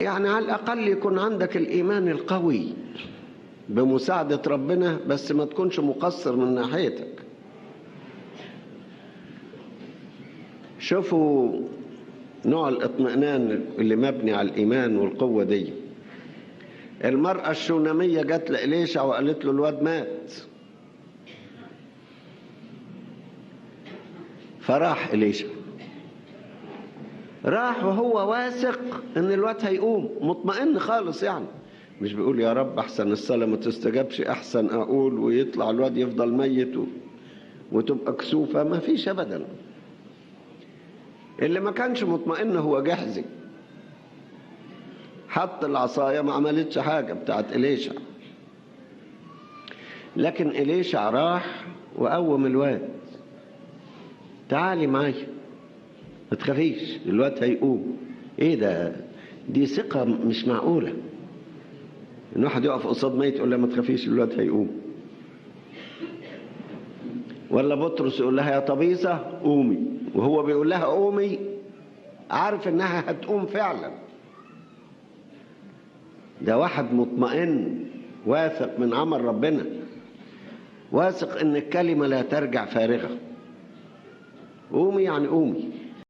يعني على الأقل يكون عندك الإيمان القوي بمساعدة ربنا، بس ما تكونش مقصر من ناحيتك. شوفوا نوع الاطمئنان اللي مبني على الإيمان والقوة دي. المرأة الشونامية جت لإليشع وقالت له الواد مات، فراح إليشع، راح وهو واثق ان الواد هيقوم، مطمئن خالص، يعني مش بيقول يا رب احسن الصلاة ما تستجابش، احسن اقول ويطلع الواد يفضل ميت وتبقى كسوفة. ما فيش ابدا. اللي ما كانش مطمئن هو جحزي، حط العصاية ما عملتش حاجة بتاعت إليشع، لكن إليشع راح وقوم الواد. تعالي معايا ما تخافيش الواد هيقوم. ايه ده؟ دي ثقة مش معقولة ان واحد يقف قصاد ميت يقول لها ما تخافيش الواد هيقوم. ولا بطرس يقول لها يا طبيسة قومي، وهو بيقول لها قومي عارف انها هتقوم فعلا. ده واحد مطمئن واثق من عمل ربنا، واثق ان الكلمة لا ترجع فارغة. قومي يعني قومي.